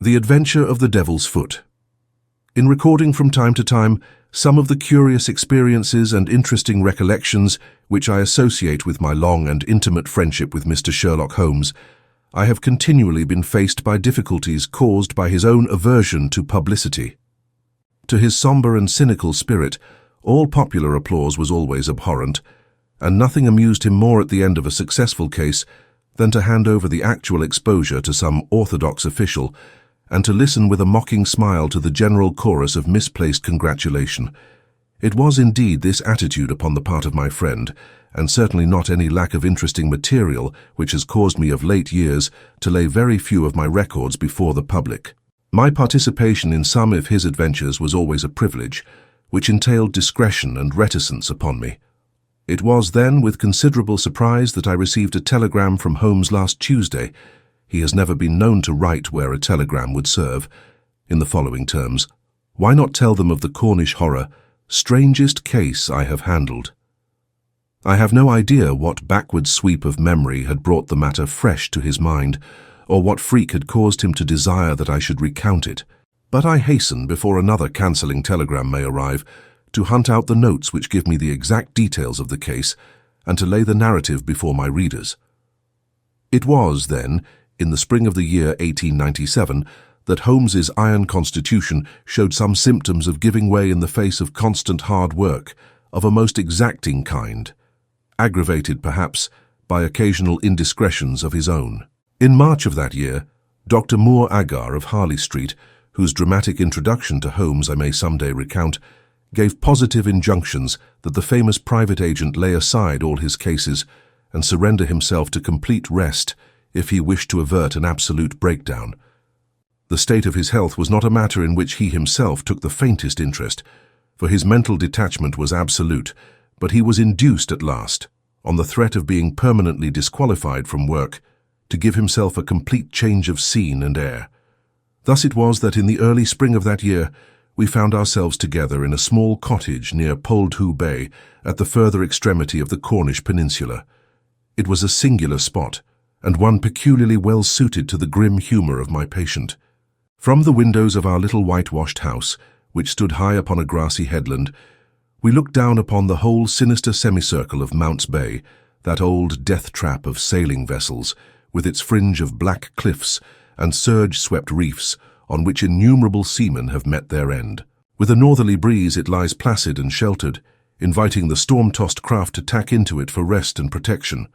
The Adventure of the Devil's Foot. In recording from time to time some of the curious experiences and interesting recollections which I associate with my long and intimate friendship with Mr. Sherlock Holmes, I have continually been faced by difficulties caused by his own aversion to publicity. To his somber and cynical spirit, all popular applause was always abhorrent, and nothing amused him more at the end of a successful case than to hand over the actual exposure to some orthodox official and to listen with a mocking smile to the general chorus of misplaced congratulation. It was indeed this attitude upon the part of my friend, and certainly not any lack of interesting material, which has caused me of late years to lay very few of my records before the public. My participation in some of his adventures was always a privilege, which entailed discretion and reticence upon me. It was then with considerable surprise that I received a telegram from Holmes last Tuesday. He has never been known to write where a telegram would serve, in the following terms: "Why not tell them of the Cornish horror, strangest case I have handled?" I have no idea what backward sweep of memory had brought the matter fresh to his mind, or what freak had caused him to desire that I should recount it. But I hasten, before another cancelling telegram may arrive, to hunt out the notes which give me the exact details of the case, and to lay the narrative before my readers. It was, then, in the spring of the year 1897, that Holmes's iron constitution showed some symptoms of giving way in the face of constant hard work, of a most exacting kind, aggravated, perhaps, by occasional indiscretions of his own. In March of that year, Dr. Moore Agar of Harley Street, whose dramatic introduction to Holmes I may some day recount, gave positive injunctions that the famous private agent lay aside all his cases and surrender himself to complete rest if he wished to avert an absolute breakdown. The state of his health was not a matter in which he himself took the faintest interest, for his mental detachment was absolute, but he was induced at last, on the threat of being permanently disqualified from work, to give himself a complete change of scene and air. Thus it was that in the early spring of that year we found ourselves together in a small cottage near Poldhu Bay, at the further extremity of the Cornish peninsula. It was a singular spot, and one peculiarly well suited to the grim humour of my patient. From the windows of our little whitewashed house, which stood high upon a grassy headland, we looked down upon the whole sinister semicircle of Mounts Bay, that old death-trap of sailing vessels, with its fringe of black cliffs and surge-swept reefs, on which innumerable seamen have met their end. With a northerly breeze it lies placid and sheltered, inviting the storm-tossed craft to tack into it for rest and protection.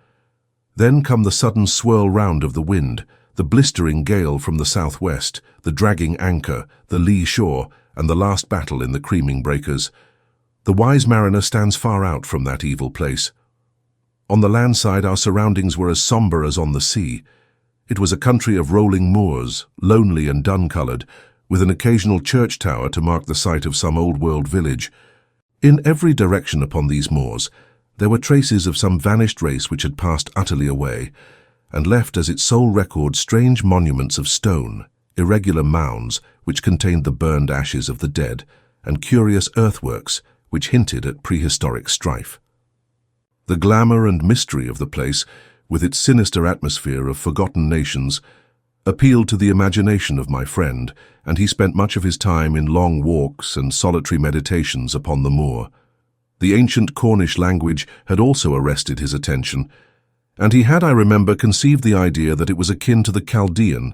Then come the sudden swirl round of the wind, the blistering gale from the southwest, the dragging anchor, the lee shore, and the last battle in the creaming breakers. The wise mariner stands far out from that evil place. On the land side our surroundings were as sombre as on the sea. It was a country of rolling moors, lonely and dun-coloured, with an occasional church tower to mark the site of some old-world village. In every direction upon these moors there were traces of some vanished race which had passed utterly away, and left as its sole record strange monuments of stone, irregular mounds which contained the burned ashes of the dead, and curious earthworks which hinted at prehistoric strife. The glamour and mystery of the place, with its sinister atmosphere of forgotten nations, appealed to the imagination of my friend, and he spent much of his time in long walks and solitary meditations upon the moor. The ancient Cornish language had also arrested his attention, and he had, I remember, conceived the idea that it was akin to the Chaldean,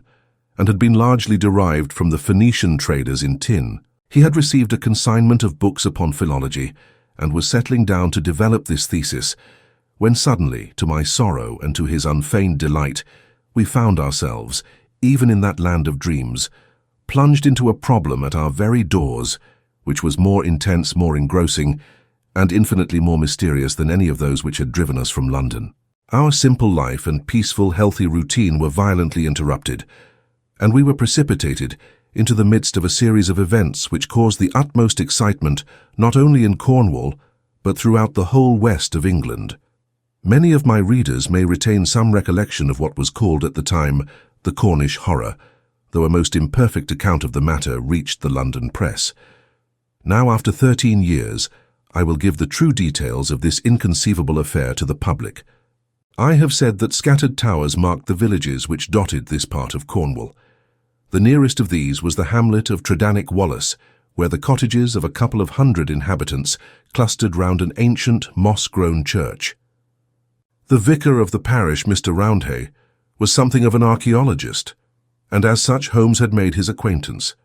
and had been largely derived from the Phoenician traders in tin. He had received a consignment of books upon philology, and was settling down to develop this thesis, when suddenly, to my sorrow and to his unfeigned delight, we found ourselves, even in that land of dreams, plunged into a problem at our very doors, which was more intense, more engrossing, and infinitely more mysterious than any of those which had driven us from London. Our simple life and peaceful, healthy routine were violently interrupted, and we were precipitated into the midst of a series of events which caused the utmost excitement not only in Cornwall, but throughout the whole west of England. Many of my readers may retain some recollection of what was called at the time the Cornish horror, though a most imperfect account of the matter reached the London press. Now, after 13 years, I will give the true details of this inconceivable affair to the public. I have said that scattered towers marked the villages which dotted this part of Cornwall. The nearest of these was the hamlet of Tredannick Wallace, where the cottages of a couple of hundred inhabitants clustered round an ancient, moss-grown church. The vicar of the parish, Mr. Roundhay, was something of an archaeologist, and as such Holmes had made his acquaintance.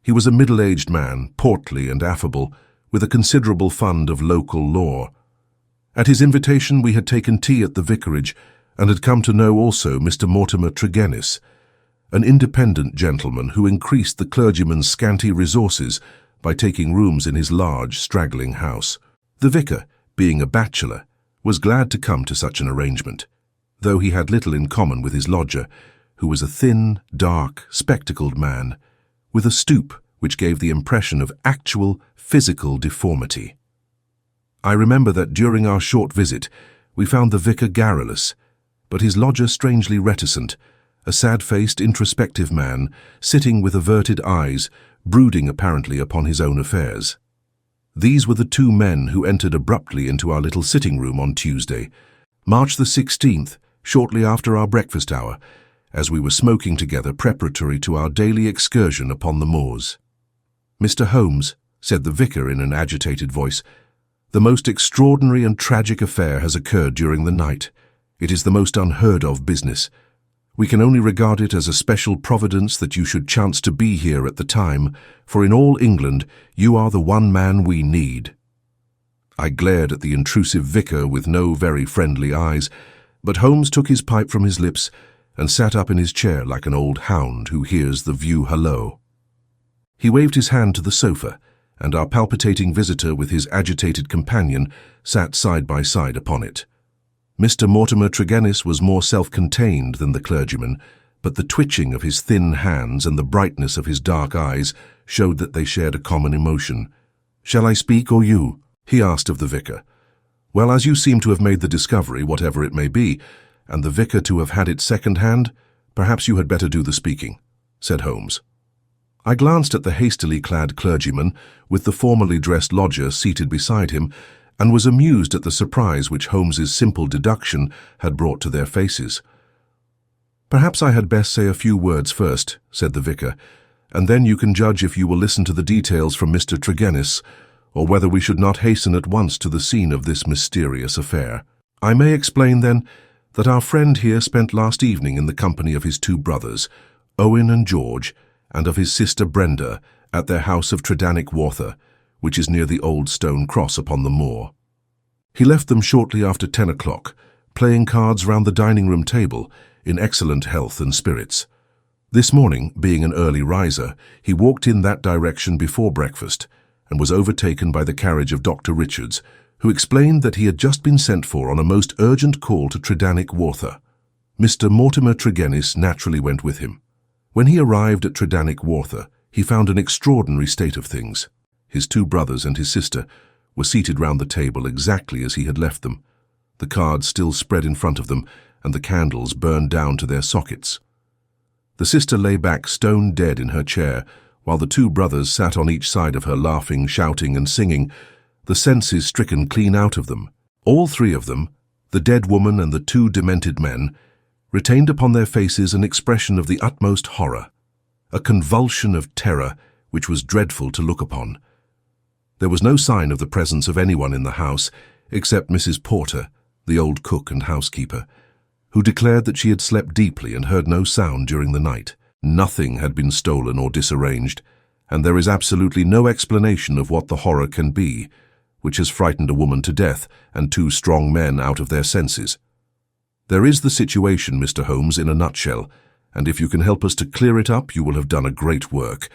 He was a middle-aged man, portly and affable, with a considerable fund of local lore. At his invitation we had taken tea at the vicarage, and had come to know also Mr. Mortimer Tregennis, an independent gentleman who increased the clergyman's scanty resources by taking rooms in his large, straggling house. The vicar, being a bachelor, was glad to come to such an arrangement, though he had little in common with his lodger, who was a thin, dark, spectacled man, with a stoop which gave the impression of actual physical deformity. I remember that during our short visit we found the vicar garrulous, but his lodger strangely reticent, a sad-faced, introspective man, sitting with averted eyes, brooding apparently upon his own affairs. These were the two men who entered abruptly into our little sitting-room on Tuesday, March the 16th, shortly after our breakfast hour, as we were smoking together preparatory to our daily excursion upon the moors. "Mr. Holmes," said the vicar in an agitated voice, "the most extraordinary and tragic affair has occurred during the night. It is the most unheard-of business. We can only regard it as a special providence that you should chance to be here at the time, for in all England you are the one man we need." I glared at the intrusive vicar with no very friendly eyes, but Holmes took his pipe from his lips and sat up in his chair like an old hound who hears the view hallo. He waved his hand to the sofa, and our palpitating visitor with his agitated companion sat side by side upon it. Mr. Mortimer Tregennis was more self-contained than the clergyman, but the twitching of his thin hands and the brightness of his dark eyes showed that they shared a common emotion. "Shall I speak or you?" he asked of the vicar. "Well, as you seem to have made the discovery, whatever it may be, and the vicar to have had it second-hand, perhaps you had better do the speaking," said Holmes. I glanced at the hastily clad clergyman, with the formally dressed lodger seated beside him, and was amused at the surprise which Holmes's simple deduction had brought to their faces. "Perhaps I had best say a few words first," said the vicar, "and then you can judge if you will listen to the details from Mr. Tregennis, or whether we should not hasten at once to the scene of this mysterious affair. I may explain, then, that our friend here spent last evening in the company of his two brothers, Owen and George, and of his sister Brenda, at their house of Tredannick Wallace, which is near the old stone cross upon the moor. He left them shortly after 10 o'clock, playing cards round the dining-room table, in excellent health and spirits. This morning, being an early riser, he walked in that direction before breakfast, and was overtaken by the carriage of Dr. Richards, who explained that he had just been sent for on a most urgent call to Tredannick Wallace. Mr. Mortimer Tregennis naturally went with him. When he arrived at Tredannick Wallace, he found an extraordinary state of things. His two brothers and his sister were seated round the table exactly as he had left them, the cards still spread in front of them, and the candles burned down to their sockets. The sister lay back stone dead in her chair, while the two brothers sat on each side of her laughing, shouting and singing, the senses stricken clean out of them. All three of them, the dead woman and the two demented men, retained upon their faces an expression of the utmost horror, a convulsion of terror which was dreadful to look upon. There was no sign of the presence of anyone in the house, except Mrs. Porter, the old cook and housekeeper, who declared that she had slept deeply and heard no sound during the night. Nothing had been stolen or disarranged, and there is absolutely no explanation of what the horror can be, which has frightened a woman to death and two strong men out of their senses. There is the situation, Mr. Holmes, in a nutshell, and if you can help us to clear it up, you will have done a great work.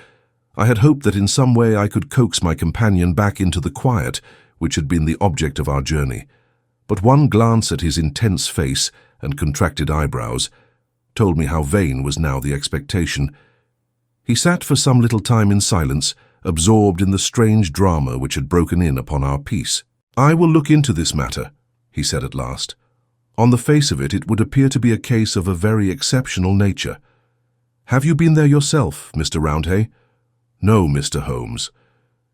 I had hoped that in some way I could coax my companion back into the quiet which had been the object of our journey, but one glance at his intense face and contracted eyebrows told me how vain was now the expectation. He sat for some little time in silence, absorbed in the strange drama which had broken in upon our peace. "I will look into this matter," he said at last. "On the face of it, it would appear to be a case of a very exceptional nature. Have you been there yourself, Mr. Roundhay?" "No, Mr. Holmes.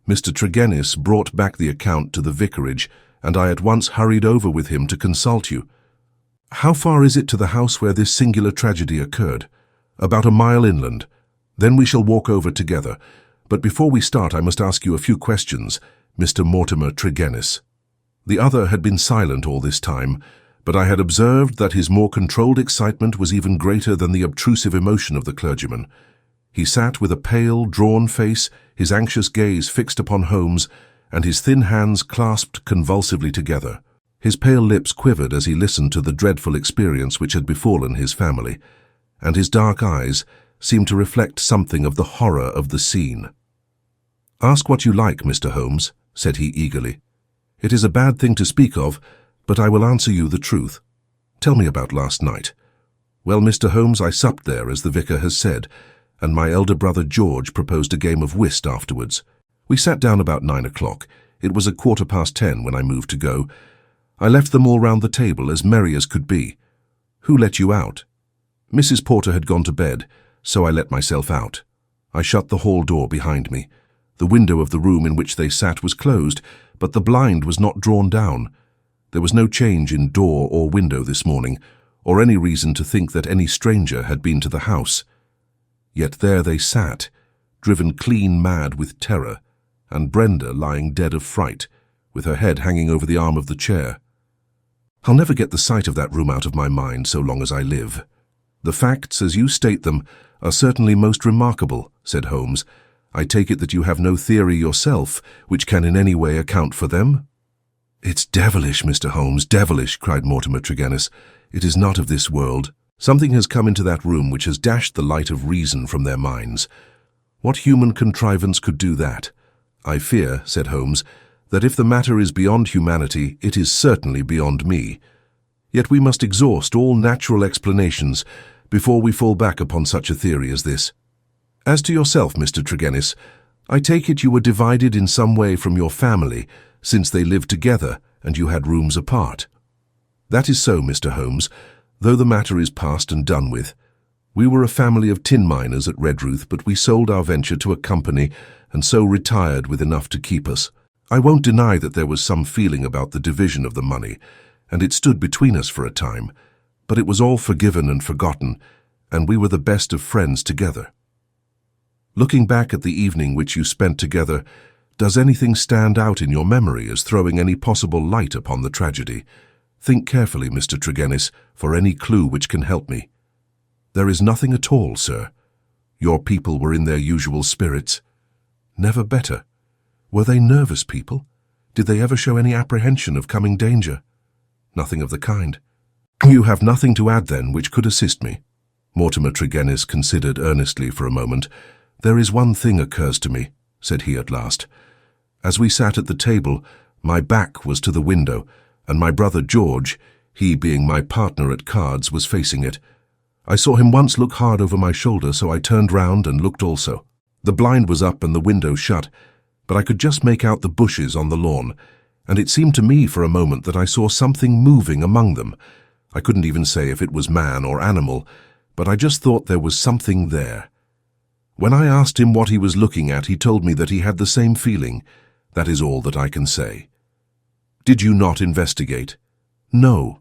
Mr. Tregennis brought back the account to the vicarage, and I at once hurried over with him to consult you. How far is it to the house where this singular tragedy occurred?" "About a mile inland. Then we shall walk over together. But before we start, I must ask you a few questions, Mr. Mortimer Tregennis." The other had been silent all this time, but I had observed that his more controlled excitement was even greater than the obtrusive emotion of the clergyman. He sat with a pale, drawn face, his anxious gaze fixed upon Holmes, and his thin hands clasped convulsively together. His pale lips quivered as he listened to the dreadful experience which had befallen his family, and his dark eyes seemed to reflect something of the horror of the scene. "Ask what you like, Mr. Holmes," said he eagerly. "It is a bad thing to speak of, but I will answer you the truth. Tell me about last night." "Well, Mr. Holmes, I supped there, as the vicar has said, and my elder brother George proposed a game of whist afterwards. We sat down about 9 o'clock. It was 10:15 when I moved to go. I left them all round the table, as merry as could be. Who let you out? Mrs. Porter had gone to bed, so I let myself out. I shut the hall door behind me. The window of the room in which they sat was closed, but the blind was not drawn down. There was no change in door or window this morning, or any reason to think that any stranger had been to the house. Yet there they sat, driven clean mad with terror, and Brenda lying dead of fright, with her head hanging over the arm of the chair. I'll never get the sight of that room out of my mind so long as I live." "The facts, as you state them, are certainly most remarkable," said Holmes. "I take it that you have no theory yourself which can in any way account for them?" "It's devilish, Mr. Holmes, devilish," cried Mortimer Tregennis. "It is not of this world. Something has come into that room which has dashed the light of reason from their minds. What human contrivance could do that? I fear," said Holmes, "that if the matter is beyond humanity, it is certainly beyond me. Yet we must exhaust all natural explanations before we fall back upon such a theory as this. As to yourself, Mr. Tregennis, I take it you were divided in some way from your family, since they lived together and you had rooms apart." "That is so, Mr. Holmes, though the matter is past and done with. We were a family of tin miners at Redruth, but we sold our venture to a company and so retired with enough to keep us. I won't deny that there was some feeling about the division of the money, and it stood between us for a time, but it was all forgiven and forgotten, and we were the best of friends together. Looking back at the evening which you spent together, does anything stand out in your memory as throwing any possible light upon the tragedy? Think carefully, Mr. Tregennis, for any clue which can help me." "There is nothing at all, sir. Your people were in their usual spirits." "Never better. Were they nervous people? Did they ever show any apprehension of coming danger?" "Nothing of the kind." "You have nothing to add, then, which could assist me?" Mortimer Tregennis considered earnestly for a moment. "There is one thing occurs to me," said he at last. "As we sat at the table, my back was to the window, and my brother George, he being my partner at cards, was facing it. I saw him once look hard over my shoulder, so I turned round and looked also. The blind was up and the window shut, but I could just make out the bushes on the lawn, and it seemed to me for a moment that I saw something moving among them. I couldn't even say if it was man or animal, but I just thought there was something there. When I asked him what he was looking at, he told me that he had the same feeling. That is all that I can say." "Did you not investigate?" "No.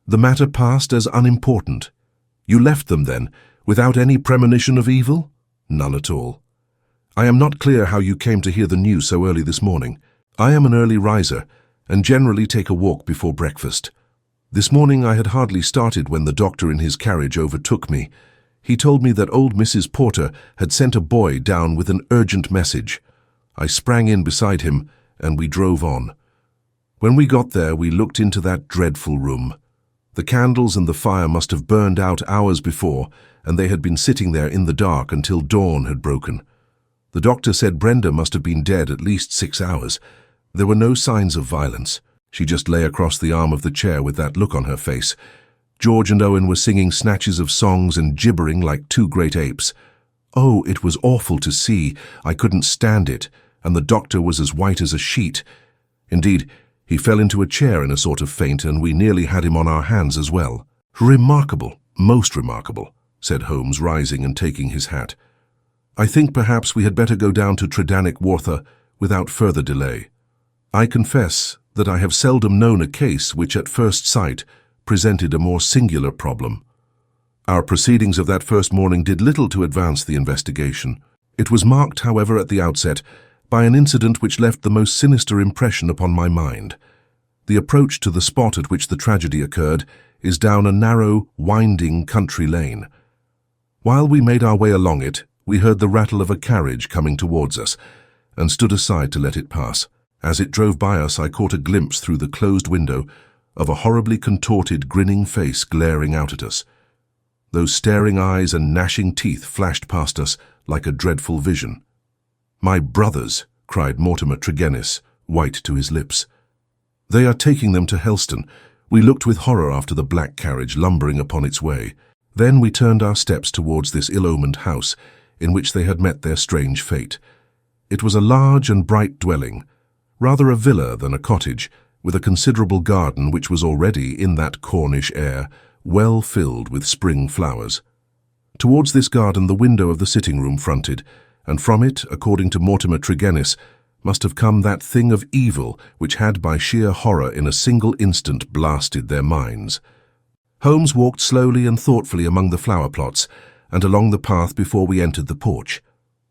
The matter passed as unimportant." "You left them, then, without any premonition of evil?" "None at all." "I am not clear how you came to hear the news so early this morning. I am an early riser, and generally take a walk before breakfast. This morning I had hardly started when the doctor in his carriage overtook me. He told me that old Mrs. Porter had sent a boy down with an urgent message. I sprang in beside him, and we drove on. When we got there, we looked into that dreadful room. The candles and the fire must have burned out hours before, and they had been sitting there in the dark until dawn had broken. The doctor said Brenda must have been dead at least 6 hours. There were no signs of violence. She just lay across the arm of the chair with that look on her face. George and Owen were singing snatches of songs and gibbering like two great apes. Oh, it was awful to see. I couldn't stand it, and the doctor was as white as a sheet. Indeed, he fell into a chair in a sort of faint, and we nearly had him on our hands as well." "Remarkable, most remarkable," said Holmes, rising and taking his hat. "I think perhaps we had better go down to Tredannick Wartha without further delay. I confess that I have seldom known a case which at first sight presented a more singular problem." Our proceedings of that first morning did little to advance the investigation. It was marked, however, at the outset, by an incident which left the most sinister impression upon my mind. The approach to the spot at which the tragedy occurred is down a narrow, winding country lane. While we made our way along it, we heard the rattle of a carriage coming towards us, and stood aside to let it pass. As it drove by us, I caught a glimpse through the closed window of a horribly contorted, grinning face glaring out at us. Those staring eyes and gnashing teeth flashed past us like a dreadful vision. "My brothers!" cried Mortimer Tregennis, white to his lips. "They are taking them to Helston." We looked with horror after the black carriage lumbering upon its way. Then we turned our steps towards this ill-omened house in which they had met their strange fate. It was a large and bright dwelling, rather a villa than a cottage, with a considerable garden which was already, in that Cornish air, well filled with spring flowers. Towards this garden the window of the sitting-room fronted, and from it, according to Mortimer Tregennis, must have come that thing of evil which had by sheer horror in a single instant blasted their minds. Holmes walked slowly and thoughtfully among the flower plots and along the path before we entered the porch.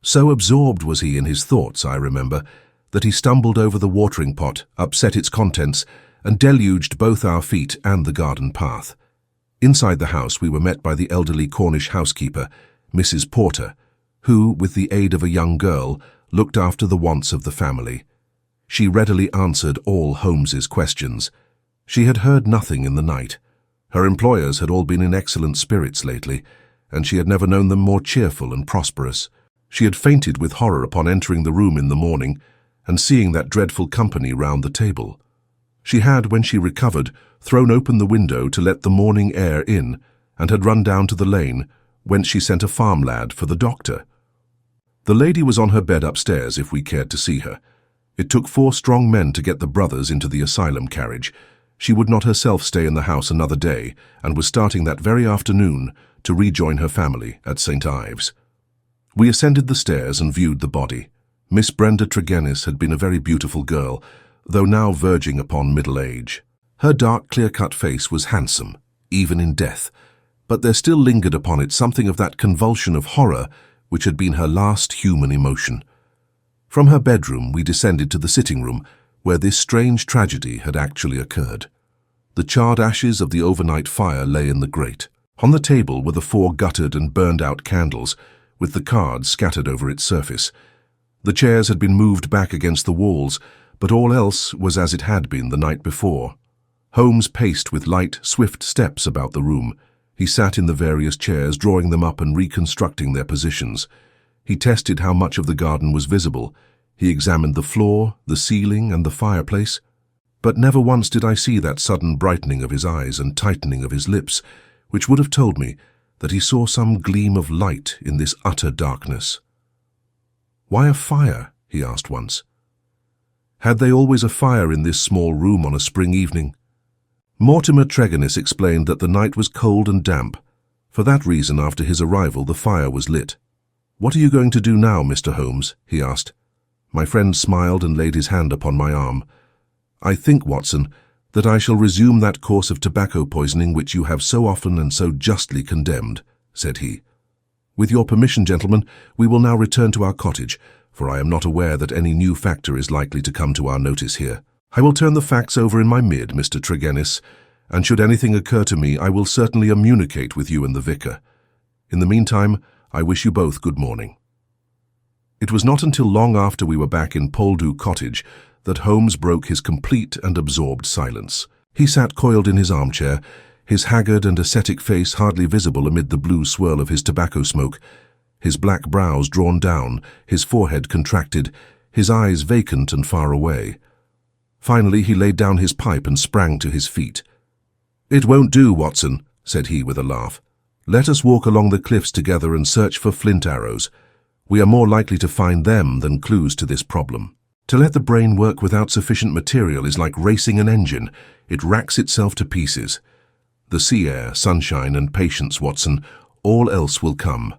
So absorbed was he in his thoughts, I remember, that he stumbled over the watering pot, upset its contents, and deluged both our feet and the garden path. Inside the house we were met by the elderly Cornish housekeeper, Mrs. Porter, who, with the aid of a young girl, looked after the wants of the family. She readily answered all Holmes's questions. She had heard nothing in the night. Her employers had all been in excellent spirits lately, and she had never known them more cheerful and prosperous. She had fainted with horror upon entering the room in the morning and seeing that dreadful company round the table. She had, when she recovered, thrown open the window to let the morning air in, and had run down to the lane, whence she sent a farm lad for the doctor. The lady was on her bed upstairs if we cared to see her. It took 4 strong men to get the brothers into the asylum carriage. She would not herself stay in the house another day, and was starting that very afternoon to rejoin her family at St. Ives. We ascended the stairs and viewed the body. Miss Brenda Tregennis had been a very beautiful girl, though now verging upon middle age. Her dark, clear-cut face was handsome, even in death, but there still lingered upon it something of that convulsion of horror which had been her last human emotion. From her bedroom we descended to the sitting-room, where this strange tragedy had actually occurred. The charred ashes of the overnight fire lay in the grate. On the table were the 4 guttered and burned-out candles, with the cards scattered over its surface. The chairs had been moved back against the walls, but all else was as it had been the night before. Holmes paced with light, swift steps about the room. He sat in the various chairs, drawing them up and reconstructing their positions. He tested how much of the garden was visible. He examined the floor, the ceiling, and the fireplace. But never once did I see that sudden brightening of his eyes and tightening of his lips, which would have told me that he saw some gleam of light in this utter darkness. "Why a fire?" he asked once. Had they always a fire in this small room on a spring evening? Mortimer Tregennis explained that the night was cold and damp. For that reason, after his arrival, the fire was lit. "What are you going to do now, Mr. Holmes?" he asked. My friend smiled and laid his hand upon my arm. "I think, Watson, that I shall resume that course of tobacco poisoning which you have so often and so justly condemned," said he. "With your permission, gentlemen, we will now return to our cottage, for I am not aware that any new factor is likely to come to our notice here. I will turn the facts over in my mid, Mr. Tregennis, and should anything occur to me, I will certainly communicate with you and the vicar. In the meantime, I wish you both good morning." It was not until long after we were back in Poldhu Cottage that Holmes broke his complete and absorbed silence. He sat coiled in his armchair, his haggard and ascetic face hardly visible amid the blue swirl of his tobacco smoke, his black brows drawn down, his forehead contracted, his eyes vacant and far away. Finally he laid down his pipe and sprang to his feet. "It won't do, Watson," said he with a laugh. "Let us walk along the cliffs together and search for flint arrows. We are more likely to find them than clues to this problem. To let the brain work without sufficient material is like racing an engine. It racks itself to pieces. The sea air, sunshine, and patience, Watson, all else will come.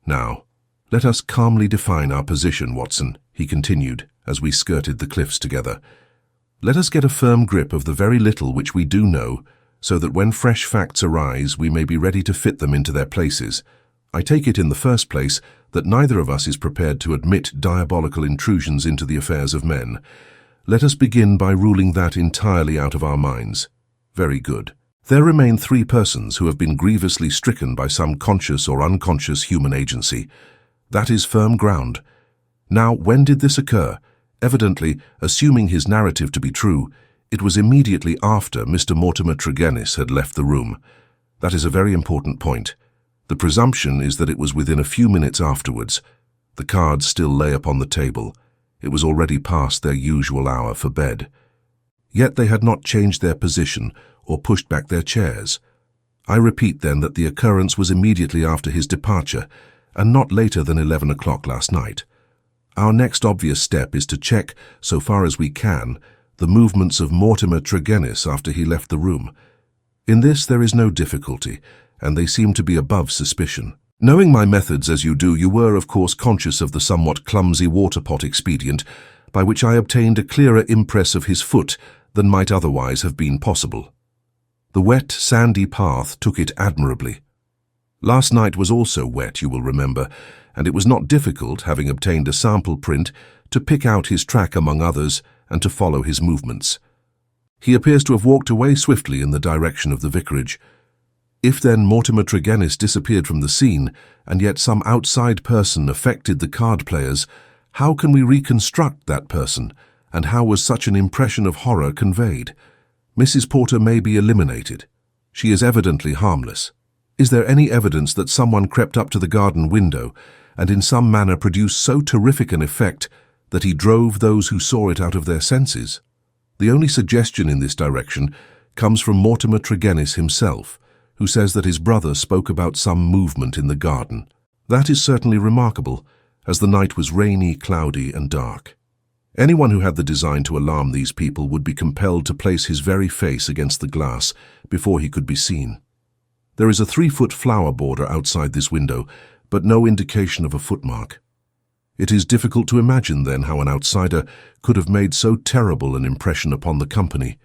Now, let us calmly define our position, Watson," he continued, as we skirted the cliffs together. "Let us get a firm grip of the very little which we do know, so that when fresh facts arise, we may be ready to fit them into their places. I take it in the first place that neither of us is prepared to admit diabolical intrusions into the affairs of men. Let us begin by ruling that entirely out of our minds. Very good. There remain 3 persons who have been grievously stricken by some conscious or unconscious human agency. That is firm ground. Now, when did this occur? Evidently, assuming his narrative to be true, it was immediately after Mr. Mortimer Tregennis had left the room. That is a very important point. The presumption is that it was within a few minutes afterwards. The cards still lay upon the table. It was already past their usual hour for bed. Yet they had not changed their position or pushed back their chairs. I repeat then that the occurrence was immediately after his departure, and not later than 11 o'clock last night. Our next obvious step is to check, so far as we can, the movements of Mortimer Tregennis after he left the room. In this there is no difficulty, and they seem to be above suspicion. Knowing my methods as you do, you were, of course, conscious of the somewhat clumsy water-pot expedient, by which I obtained a clearer impress of his foot than might otherwise have been possible. The wet, sandy path took it admirably. Last night was also wet, you will remember, and it was not difficult, having obtained a sample print, to pick out his track among others and to follow his movements. He appears to have walked away swiftly in the direction of the vicarage. If then Mortimer Tregennis disappeared from the scene, and yet some outside person affected the card players, how can we reconstruct that person, and how was such an impression of horror conveyed? Mrs. Porter may be eliminated. She is evidently harmless. Is there any evidence that someone crept up to the garden window and in some manner produced so terrific an effect that he drove those who saw it out of their senses? The only suggestion in this direction comes from Mortimer Tregennis himself, who says that his brother spoke about some movement in the garden. That is certainly remarkable, as the night was rainy, cloudy, and dark. Anyone who had the design to alarm these people would be compelled to place his very face against the glass before he could be seen. There is a 3-foot flower border outside this window, but no indication of a footmark. It is difficult to imagine, then, how an outsider could have made so terrible an impression upon the company.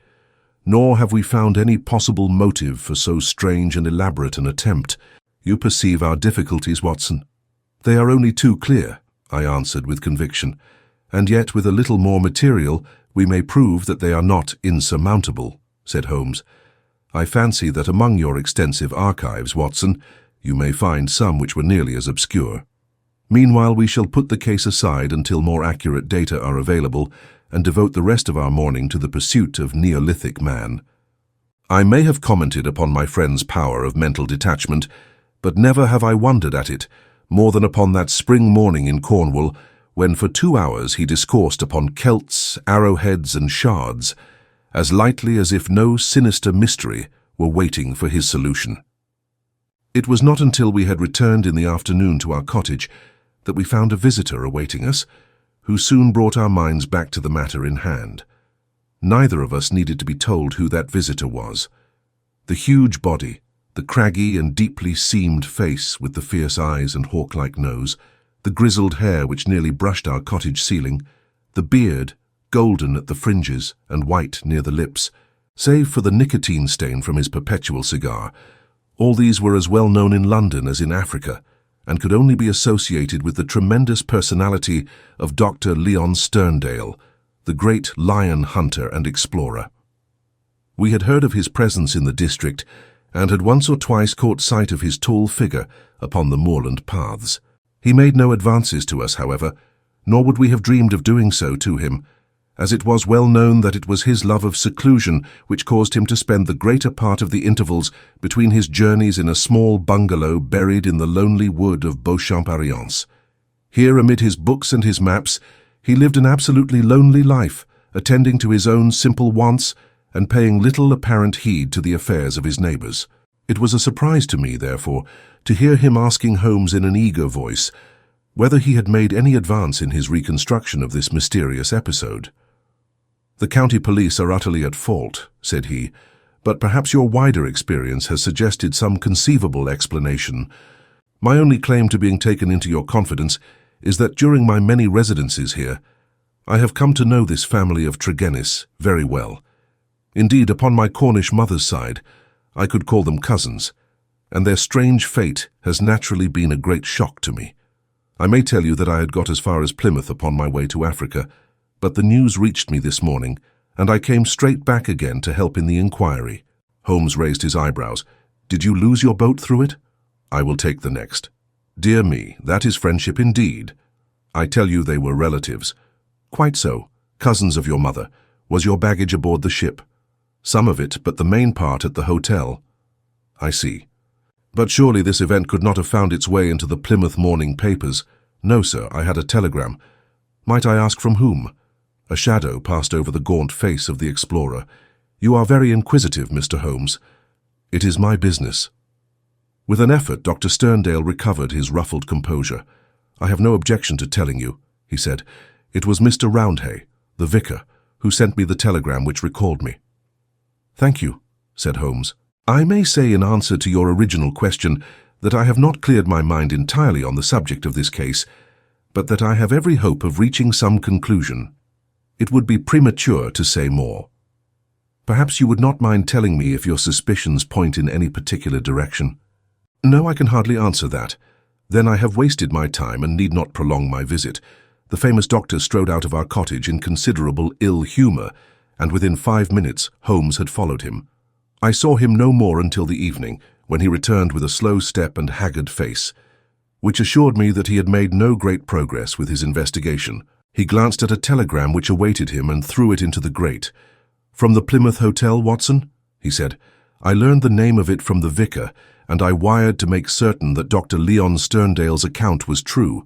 Nor have we found any possible motive for so strange and elaborate an attempt. You perceive our difficulties, Watson. They are only too clear, I answered with conviction, and yet with a little more material we may prove that they are not insurmountable, said Holmes. I fancy that among your extensive archives, Watson, you may find some which were nearly as obscure. Meanwhile, we shall put the case aside until more accurate data are available and devote the rest of our morning to the pursuit of Neolithic man. I may have commented upon my friend's power of mental detachment, but never have I wondered at it, more than upon that spring morning in Cornwall, when for 2 hours he discoursed upon celts, arrowheads, and shards, as lightly as if no sinister mystery were waiting for his solution. It was not until we had returned in the afternoon to our cottage that we found a visitor awaiting us, who soon brought our minds back to the matter in hand. Neither of us needed to be told who that visitor was. The huge body, the craggy and deeply seamed face with the fierce eyes and hawk-like nose, the grizzled hair which nearly brushed our cottage ceiling, the beard, golden at the fringes and white near the lips, save for the nicotine stain from his perpetual cigar, all these were as well known in London as in Africa, and could only be associated with the tremendous personality of Dr. Leon Sterndale, the great lion hunter and explorer. We had heard of his presence in the district, and had once or twice caught sight of his tall figure upon the moorland paths. He made no advances to us, however, nor would we have dreamed of doing so to him, as it was well known that it was his love of seclusion which caused him to spend the greater part of the intervals between his journeys in a small bungalow buried in the lonely wood of Beauchamp-Ariens. Here, amid his books and his maps, he lived an absolutely lonely life, attending to his own simple wants and paying little apparent heed to the affairs of his neighbours. It was a surprise to me, therefore, to hear him asking Holmes in an eager voice whether he had made any advance in his reconstruction of this mysterious episode. "The county police are utterly at fault," said he, "but perhaps your wider experience has suggested some conceivable explanation. My only claim to being taken into your confidence is that during my many residences here, I have come to know this family of Tregennis very well. Indeed, upon my Cornish mother's side, I could call them cousins, and their strange fate has naturally been a great shock to me. I may tell you that I had got as far as Plymouth upon my way to Africa, but the news reached me this morning, and I came straight back again to help in the inquiry." Holmes raised his eyebrows. "Did you lose your boat through it?" "I will take the next." "Dear me, that is friendship indeed. I tell you they were relatives." "Quite so. Cousins of your mother. Was your baggage aboard the ship?" "Some of it, but the main part at the hotel." "I see. But surely this event could not have found its way into the Plymouth morning papers." "No, sir, I had a telegram." "Might I ask from whom?" A shadow passed over the gaunt face of the explorer. "You are very inquisitive, Mr. Holmes." "It is my business." With an effort, Dr. Sterndale recovered his ruffled composure. "I have no objection to telling you," he said. "It was Mr. Roundhay, the vicar, who sent me the telegram which recalled me." "Thank you," said Holmes. "I may say in answer to your original question that I have not cleared my mind entirely on the subject of this case, but that I have every hope of reaching some conclusion. It would be premature to say more. Perhaps you would not mind telling me if your suspicions point in any particular direction?" "No, I can hardly answer that. Then I have wasted my time and need not prolong my visit. The famous doctor strode out of our cottage in considerable ill humour, and within 5 minutes Holmes had followed him. I saw him no more until the evening, when he returned with a slow step and haggard face, which assured me that he had made no great progress with his investigation. He glanced at a telegram which awaited him and threw it into the grate. "From the Plymouth Hotel, Watson?" he said. "I learned the name of it from the vicar, and I wired to make certain that Dr. Leon Sterndale's account was true.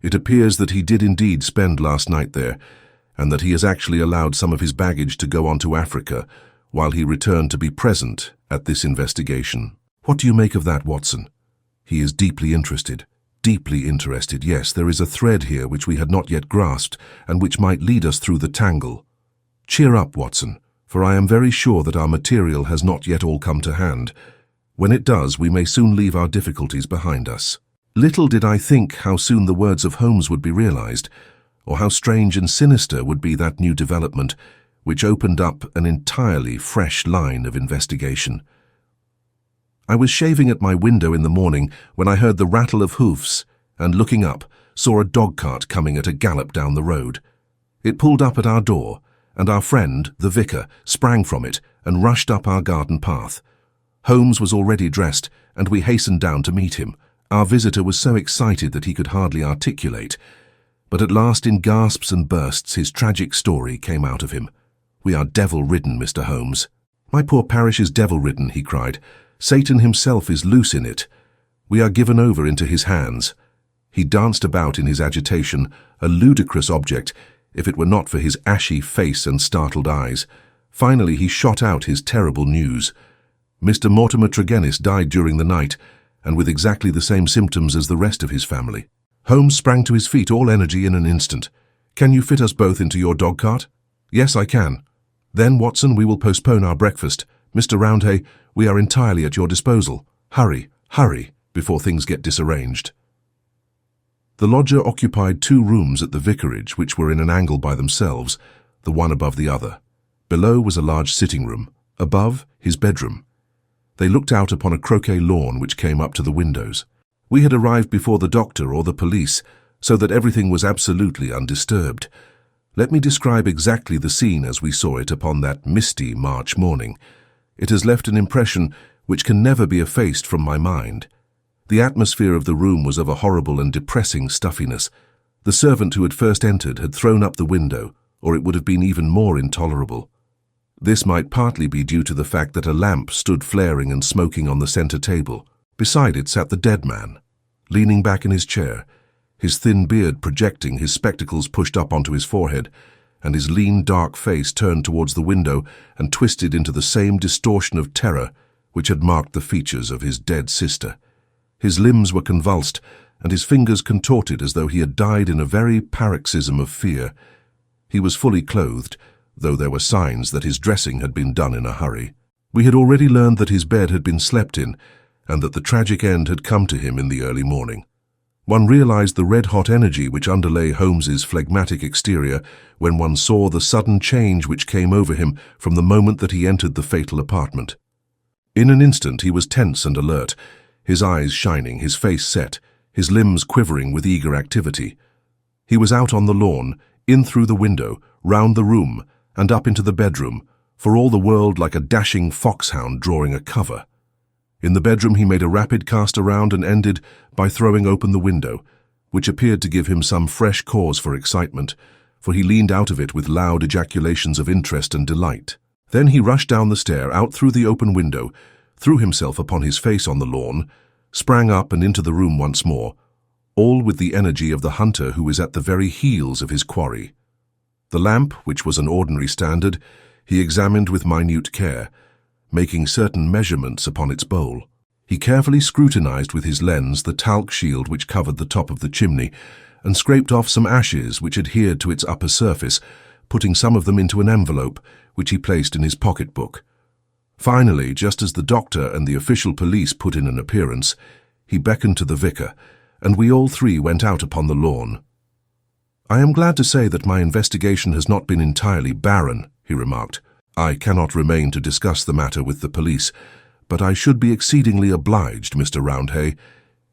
It appears that he did indeed spend last night there, and that he has actually allowed some of his baggage to go on to Africa, while he returned to be present at this investigation." "What do you make of that, Watson?" "He is deeply interested." "Deeply interested, yes. There is a thread here which we had not yet grasped, and which might lead us through the tangle. Cheer up, Watson, for I am very sure that our material has not yet all come to hand. When it does, we may soon leave our difficulties behind us." Little did I think how soon the words of Holmes would be realized, or how strange and sinister would be that new development, which opened up an entirely fresh line of investigation. I was shaving at my window in the morning when I heard the rattle of hoofs and, looking up, saw a dog-cart coming at a gallop down the road. It pulled up at our door, and our friend, the vicar, sprang from it and rushed up our garden path. Holmes was already dressed, and we hastened down to meet him. Our visitor was so excited that he could hardly articulate, but at last in gasps and bursts his tragic story came out of him. "We are devil-ridden, Mr. Holmes." "My poor parish is devil-ridden," he cried. "Satan himself is loose in it. We are given over into his hands." He danced about in his agitation, a ludicrous object, if it were not for his ashy face and startled eyes. Finally he shot out his terrible news. Mr. Mortimer Tregennis died during the night, and with exactly the same symptoms as the rest of his family. Holmes sprang to his feet, all energy in an instant. "Can you fit us both into your dog-cart?" "Yes, I can." "Then, Watson, we will postpone our breakfast. Mr. Roundhay, we are entirely at your disposal. Hurry, hurry, before things get disarranged." The lodger occupied 2 rooms at the vicarage, which were in an angle by themselves, the one above the other. Below was a large sitting room. Above, his bedroom. They looked out upon a croquet lawn which came up to the windows. We had arrived before the doctor or the police, so that everything was absolutely undisturbed. Let me describe exactly the scene as we saw it upon that misty March morning. It has left an impression which can never be effaced from my mind. The atmosphere of the room was of a horrible and depressing stuffiness. The servant who had first entered had thrown up the window, or it would have been even more intolerable. This might partly be due to the fact that a lamp stood flaring and smoking on the centre table. Beside it sat the dead man, leaning back in his chair, his thin beard projecting, his spectacles pushed up onto his forehead, and his lean, dark face turned towards the window and twisted into the same distortion of terror which had marked the features of his dead sister. His limbs were convulsed, and his fingers contorted as though he had died in a very paroxysm of fear. He was fully clothed, though there were signs that his dressing had been done in a hurry. We had already learned that his bed had been slept in, and that the tragic end had come to him in the early morning. One realized the red-hot energy which underlay Holmes's phlegmatic exterior when one saw the sudden change which came over him from the moment that he entered the fatal apartment. In an instant he was tense and alert, his eyes shining, his face set, his limbs quivering with eager activity. He was out on the lawn, in through the window, round the room, and up into the bedroom, for all the world like a dashing foxhound drawing a cover. In the bedroom he made a rapid cast around and ended by throwing open the window, which appeared to give him some fresh cause for excitement, for he leaned out of it with loud ejaculations of interest and delight. Then he rushed down the stair, out through the open window, threw himself upon his face on the lawn, sprang up and into the room once more, all with the energy of the hunter who is at the very heels of his quarry. The lamp, which was an ordinary standard, he examined with minute care, making certain measurements upon its bowl. He carefully scrutinized with his lens the talc shield which covered the top of the chimney, and scraped off some ashes which adhered to its upper surface, putting some of them into an envelope, which he placed in his pocketbook. Finally, just as the doctor and the official police put in an appearance, he beckoned to the vicar, and we all three went out upon the lawn. "I am glad to say that my investigation has not been entirely barren," he remarked. "I cannot remain to discuss the matter with the police, but I should be exceedingly obliged, Mr. Roundhay,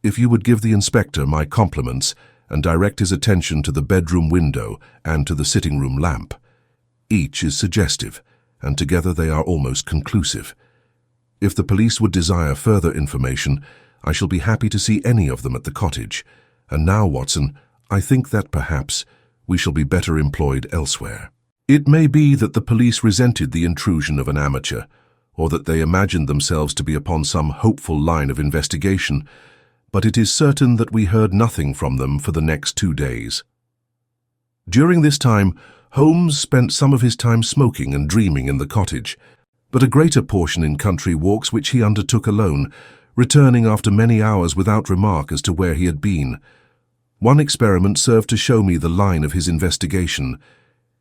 if you would give the inspector my compliments and direct his attention to the bedroom window and to the sitting-room lamp. Each is suggestive, and together they are almost conclusive. If the police would desire further information, I shall be happy to see any of them at the cottage. And now, Watson, I think that perhaps we shall be better employed elsewhere." It may be that the police resented the intrusion of an amateur, or that they imagined themselves to be upon some hopeful line of investigation, but it is certain that we heard nothing from them for the next 2 days. During this time, Holmes spent some of his time smoking and dreaming in the cottage, but a greater portion in country walks which he undertook alone, returning after many hours without remark as to where he had been. One experiment served to show me the line of his investigation.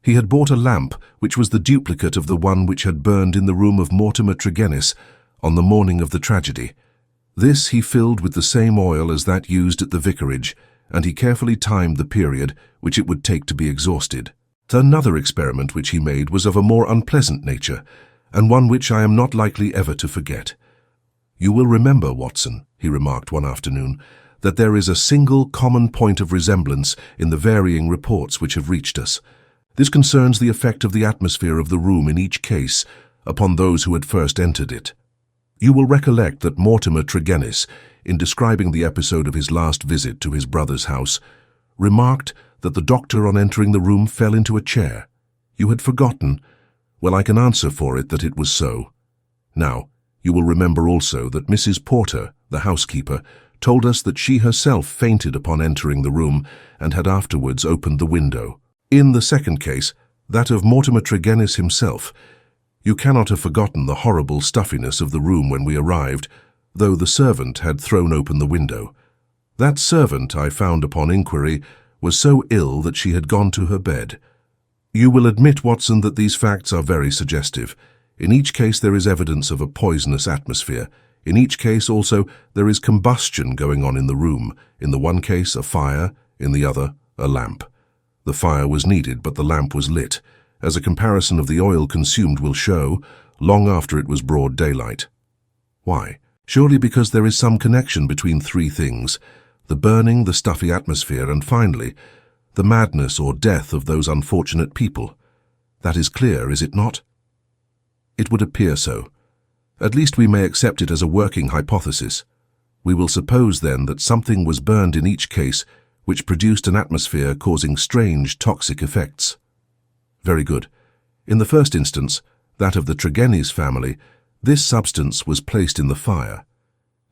He had bought a lamp which was the duplicate of the one which had burned in the room of Mortimer Tregennis on the morning of the tragedy. This he filled with the same oil as that used at the vicarage, and he carefully timed the period which it would take to be exhausted. Another experiment which he made was of a more unpleasant nature, and one which I am not likely ever to forget. "You will remember, Watson," he remarked one afternoon, "that there is a single common point of resemblance in the varying reports which have reached us. This concerns the effect of the atmosphere of the room in each case upon those who had first entered it. You will recollect that Mortimer Tregennis, in describing the episode of his last visit to his brother's house, remarked that the doctor on entering the room fell into a chair. You had forgotten. Well, I can answer for it that it was so. Now, you will remember also that Mrs. Porter, the housekeeper, told us that she herself fainted upon entering the room and had afterwards opened the window. In the second case, that of Mortimer Tregennis himself, you cannot have forgotten the horrible stuffiness of the room when we arrived, though the servant had thrown open the window. That servant, I found upon inquiry, was so ill that she had gone to her bed. You will admit, Watson, that these facts are very suggestive. In each case there is evidence of a poisonous atmosphere. In each case also there is combustion going on in the room. In the one case a fire, in the other a lamp. The fire was needed, but the lamp was lit, as a comparison of the oil consumed will show, long after it was broad daylight. Why? Surely because there is some connection between three things: the burning, the stuffy atmosphere, and finally, the madness or death of those unfortunate people. That is clear, is it not? It would appear so. At least we may accept it as a working hypothesis. We will suppose then that something was burned in each case which produced an atmosphere causing strange toxic effects. Very good. In the first instance, that of the Tregennis family, this substance was placed in the fire.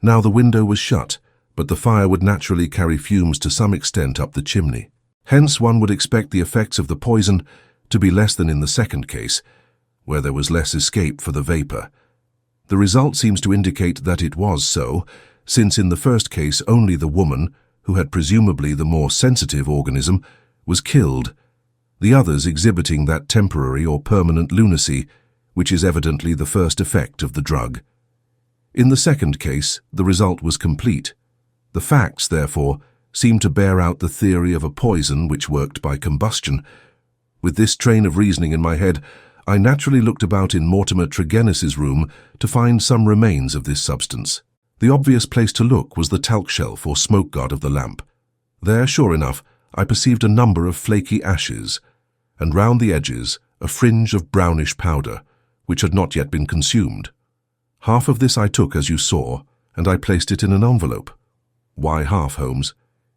Now the window was shut, but the fire would naturally carry fumes to some extent up the chimney. Hence one would expect the effects of the poison to be less than in the second case, where there was less escape for the vapor. The result seems to indicate that it was so, since in the first case only the woman, who had presumably the more sensitive organism, was killed, the others exhibiting that temporary or permanent lunacy, which is evidently the first effect of the drug. In the second case, the result was complete. The facts, therefore, seem to bear out the theory of a poison which worked by combustion. With this train of reasoning in my head, I naturally looked about in Mortimer Tregennis's room to find some remains of this substance. The obvious place to look was the talc shelf or smoke guard of the lamp. There, sure enough, I perceived a number of flaky ashes, and round the edges a fringe of brownish powder, which had not yet been consumed. Half of this I took, as you saw, and I placed it in an envelope. Why half, Holmes?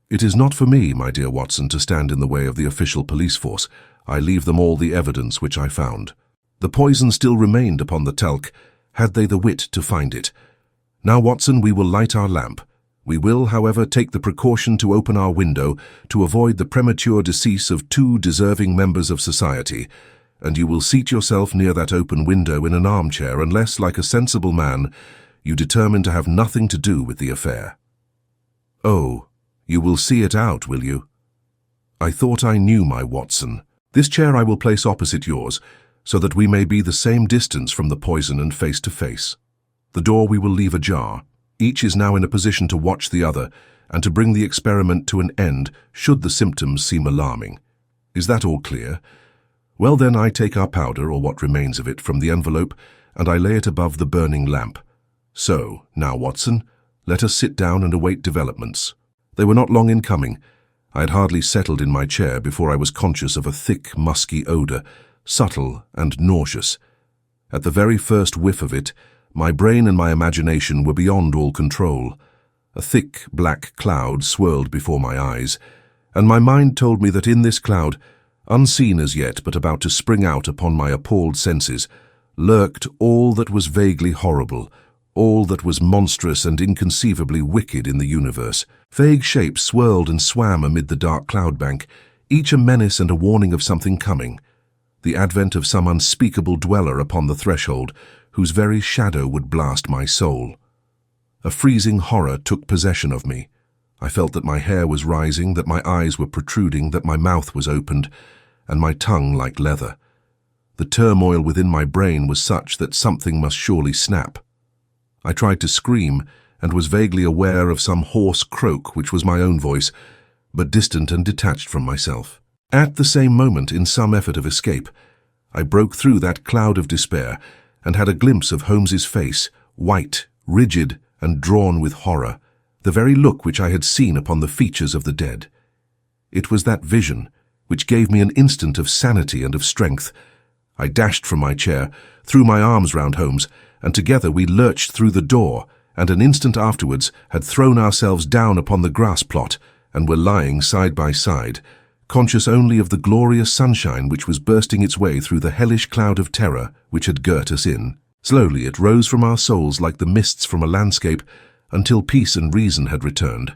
It is not for me, my dear Watson, to stand in the way of the official police force. I leave them all the evidence which I found. The poison still remained upon the talc, had they the wit to find it. Now, Watson, we will light our lamp. We will, however, take the precaution to open our window to avoid the premature decease of two deserving members of society, and you will seat yourself near that open window in an armchair unless, like a sensible man, you determine to have nothing to do with the affair. Oh, you will see it out, will you? I thought I knew my Watson. This chair I will place opposite yours, so that we may be the same distance from the poison and face to face. The door we will leave ajar. Each is now in a position to watch the other and to bring the experiment to an end should the symptoms seem alarming. Is that all clear? Well then, I take our powder, or what remains of it, from the envelope, and I lay it above the burning lamp. So, now, Watson, let us sit down and await developments. They were not long in coming. I had hardly settled in my chair before I was conscious of a thick, musky odour, subtle and nauseous. At the very first whiff of it, my brain and my imagination were beyond all control. A thick, black cloud swirled before my eyes, and my mind told me that in this cloud, unseen as yet but about to spring out upon my appalled senses, lurked all that was vaguely horrible, all that was monstrous and inconceivably wicked in the universe. Vague shapes swirled and swam amid the dark cloud bank, each a menace and a warning of something coming, the advent of some unspeakable dweller upon the threshold, whose very shadow would blast my soul. A freezing horror took possession of me. I felt that my hair was rising, that my eyes were protruding, that my mouth was opened, and my tongue like leather. The turmoil within my brain was such that something must surely snap. I tried to scream, and was vaguely aware of some hoarse croak which was my own voice, but distant and detached from myself. At the same moment, in some effort of escape, I broke through that cloud of despair and had a glimpse of Holmes's face, white, rigid, and drawn with horror, the very look which I had seen upon the features of the dead. It was that vision which gave me an instant of sanity and of strength. I dashed from my chair, threw my arms round Holmes, and together we lurched through the door, and an instant afterwards had thrown ourselves down upon the grass plot, and were lying side by side, conscious only of the glorious sunshine which was bursting its way through the hellish cloud of terror which had girt us in. Slowly it rose from our souls like the mists from a landscape, until peace and reason had returned,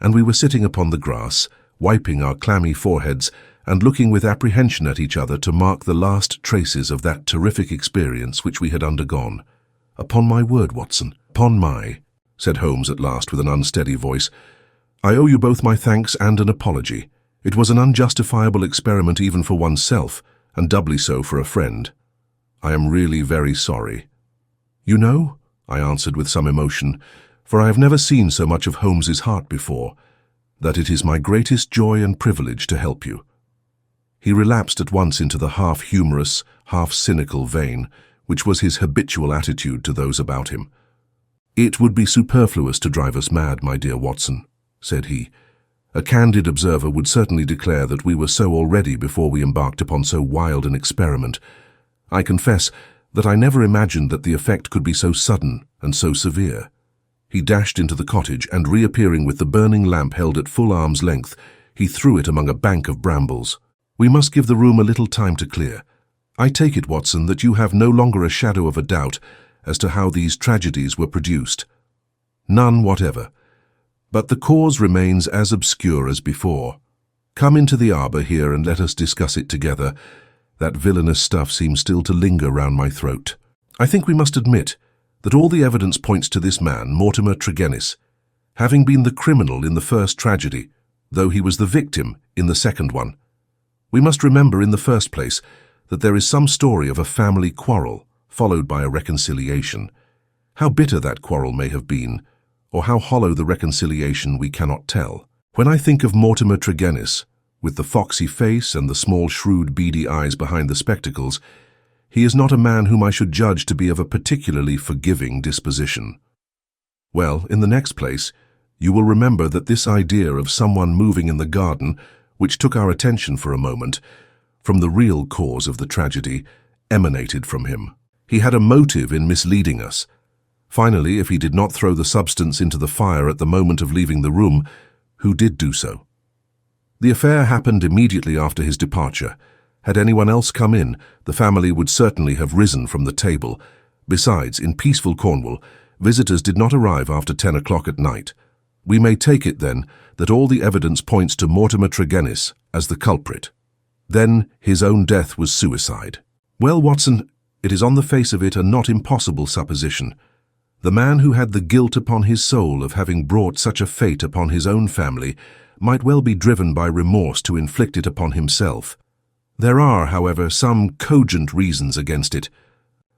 and we were sitting upon the grass, wiping our clammy foreheads, and looking with apprehension at each other to mark the last traces of that terrific experience which we had undergone. "Upon my word, Watson, upon my," said Holmes at last with an unsteady voice, "I owe you both my thanks and an apology. It was an unjustifiable experiment even for oneself, and doubly so for a friend. I am really very sorry." "You know," I answered with some emotion, for I have never seen so much of Holmes's heart before, "that it is my greatest joy and privilege to help you." He relapsed at once into the half-humorous, half-cynical vein, which was his habitual attitude to those about him. "It would be superfluous to drive us mad, my dear Watson," said he. "A candid observer would certainly declare that we were so already before we embarked upon so wild an experiment. I confess that I never imagined that the effect could be so sudden and so severe." He dashed into the cottage, and reappearing with the burning lamp held at full arm's length, he threw it among a bank of brambles. "We must give the room a little time to clear. I take it, Watson, that you have no longer a shadow of a doubt as to how these tragedies were produced." "None whatever. But the cause remains as obscure as before. Come into the arbour here and let us discuss it together. That villainous stuff seems still to linger round my throat. I think we must admit that all the evidence points to this man, Mortimer Tregennis, having been the criminal in the first tragedy, though he was the victim in the second one. We must remember, in the first place, that there is some story of a family quarrel, followed by a reconciliation. How bitter that quarrel may have been, or how hollow the reconciliation, we cannot tell. When I think of Mortimer Tregennis, with the foxy face and the small, shrewd, beady eyes behind the spectacles, He is not a man whom I should judge to be of a particularly forgiving disposition. Well, in the next place, you will remember that this idea of someone moving in the garden, which took our attention for a moment, from the real cause of the tragedy, emanated from him. He had a motive in misleading us. Finally, if he did not throw the substance into the fire at the moment of leaving the room, who did do so? The affair happened immediately after his departure. Had anyone else come in, the family would certainly have risen from the table. Besides, in peaceful Cornwall, visitors did not arrive after 10 o'clock at night. We may take it, then, that all the evidence points to Mortimer Tregennis as the culprit. Then his own death was suicide. Well, Watson, it is on the face of it a not impossible supposition. The man who had the guilt upon his soul of having brought such a fate upon his own family might well be driven by remorse to inflict it upon himself. There are, however, some cogent reasons against it.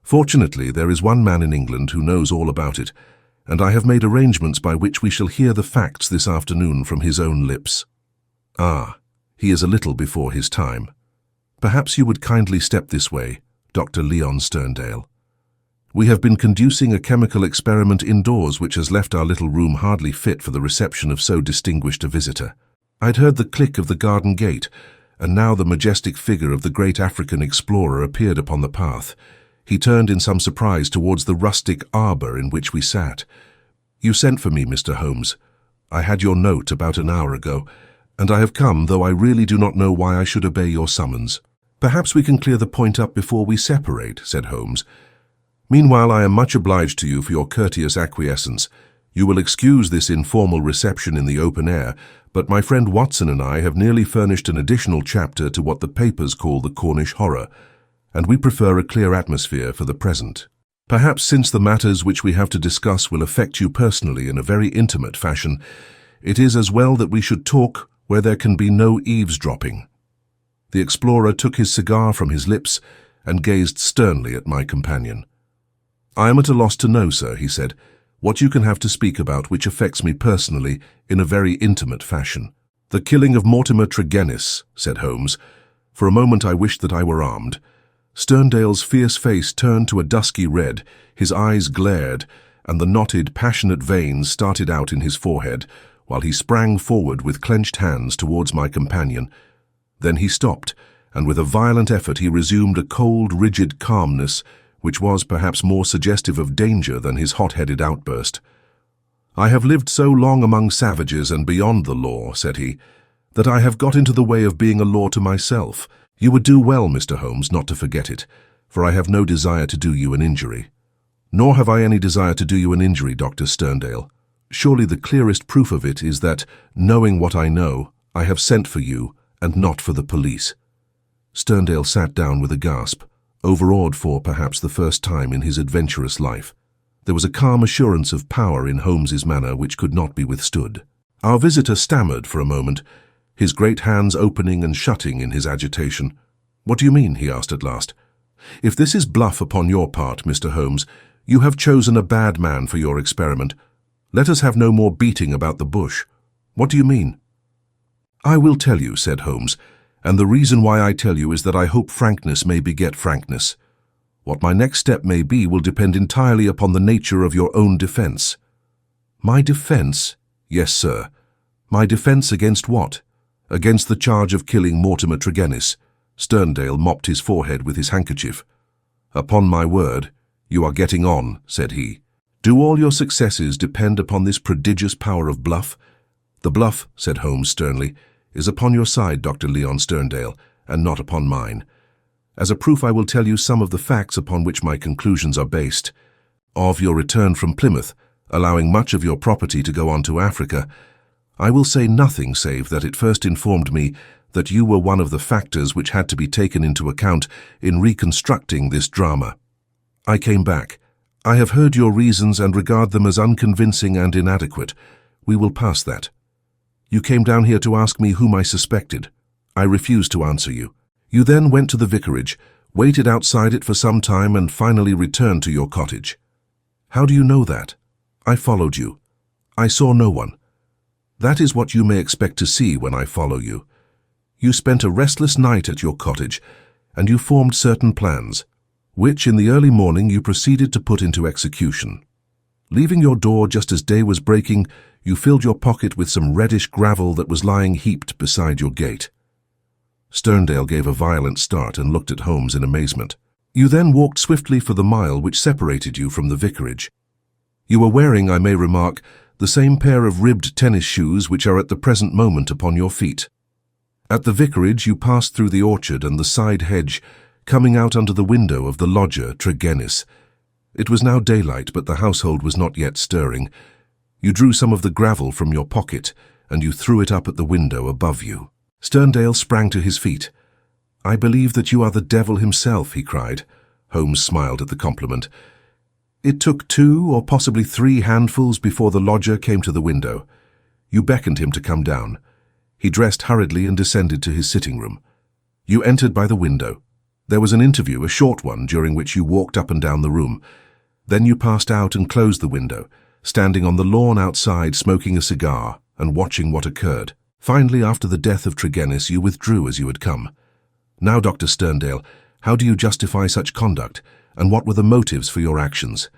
Fortunately, there is one man in England who knows all about it, and I have made arrangements by which we shall hear the facts this afternoon from his own lips. Ah, he is a little before his time. Perhaps you would kindly step this way, Dr. Leon Sterndale. We have been conducting a chemical experiment indoors which has left our little room hardly fit for the reception of so distinguished a visitor. I'd heard the click of the garden gate, and now the majestic figure of the great African explorer appeared upon the path. He turned in some surprise towards the rustic arbour in which we sat. You sent for me, Mr. Holmes. I had your note about an hour ago, and I have come, though I really do not know why I should obey your summons. Perhaps we can clear the point up before we separate, said Holmes. Meanwhile, I am much obliged to you for your courteous acquiescence. You will excuse this informal reception in the open air, but my friend Watson and I have nearly furnished an additional chapter to what the papers call the Cornish horror, and we prefer a clear atmosphere for the present. Perhaps since the matters which we have to discuss will affect you personally in a very intimate fashion, it is as well that we should talk where there can be no eavesdropping. The explorer took his cigar from his lips and gazed sternly at my companion. I am at a loss to know, sir, he said, what you can have to speak about which affects me personally in a very intimate fashion. The killing of Mortimer Tregennis, said Holmes. For a moment I wished that I were armed. Sterndale's fierce face turned to a dusky red, his eyes glared, and the knotted, passionate veins started out in his forehead, while he sprang forward with clenched hands towards my companion. Then he stopped, and with a violent effort he resumed a cold, rigid calmness, which was perhaps more suggestive of danger than his hot-headed outburst. I have lived so long among savages and beyond the law, said he, that I have got into the way of being a law to myself. You would do well, Mr. Holmes, not to forget it, for I have no desire to do you an injury. Nor have I any desire to do you an injury, Dr. Sterndale. Surely the clearest proof of it is that, knowing what I know, I have sent for you, and not for the police. Sterndale sat down with a gasp, overawed for perhaps the first time in his adventurous life. There was a calm assurance of power in Holmes's manner which could not be withstood. Our visitor stammered for a moment, his great hands opening and shutting in his agitation. What do you mean? He asked at last. If this is bluff upon your part, Mr. Holmes, you have chosen a bad man for your experiment. Let us have no more beating about the bush. What do you mean? I will tell you, said Holmes, and the reason why I tell you is that I hope frankness may beget frankness. What my next step may be will depend entirely upon the nature of your own defense. My defense? Yes, sir. My defense against what? Against the charge of killing Mortimer Tregennis. Sterndale mopped his forehead with his handkerchief. Upon my word, you are getting on, said he. Do all your successes depend upon this prodigious power of bluff? The bluff, said Holmes sternly, is upon your side, Dr. Leon Sterndale, and not upon mine. As a proof I will tell you some of the facts upon which my conclusions are based. Of your return from Plymouth, allowing much of your property to go on to Africa, I will say nothing save that it first informed me that you were one of the factors which had to be taken into account in reconstructing this drama. I came back. I have heard your reasons and regard them as unconvincing and inadequate. We will pass that. You came down here to ask me whom I suspected. I refused to answer you. You then went to the vicarage, waited outside it for some time, and finally returned to your cottage. How do you know that? I followed you. I saw no one. That is what you may expect to see when I follow you. You spent a restless night at your cottage, and you formed certain plans. which in the early morning you proceeded to put into execution. Leaving your door just as day was breaking, you filled your pocket with some reddish gravel that was lying heaped beside your gate. Sterndale gave a violent start and looked at Holmes in amazement. You then walked swiftly for the mile which separated you from the vicarage. You were wearing, I may remark, the same pair of ribbed tennis shoes which are at the present moment upon your feet. At the vicarage you passed through the orchard and the side hedge, coming out under the window of the lodger Tregennis. It was now daylight, but the household was not yet stirring. You drew some of the gravel from your pocket, and you threw it up at the window above you. Sterndale sprang to his feet. "I believe that you are the devil himself," he cried. Holmes smiled at the compliment. It took 2 or possibly 3 handfuls before the lodger came to the window. You beckoned him to come down. He dressed hurriedly and descended to his sitting room. You entered by the window. There was an interview, a short one, during which you walked up and down the room. Then you passed out and closed the window, standing on the lawn outside smoking a cigar and watching what occurred. Finally, after the death of Tregennis, you withdrew as you had come. Now, Dr. Sterndale, how do you justify such conduct, and what were the motives for your actions?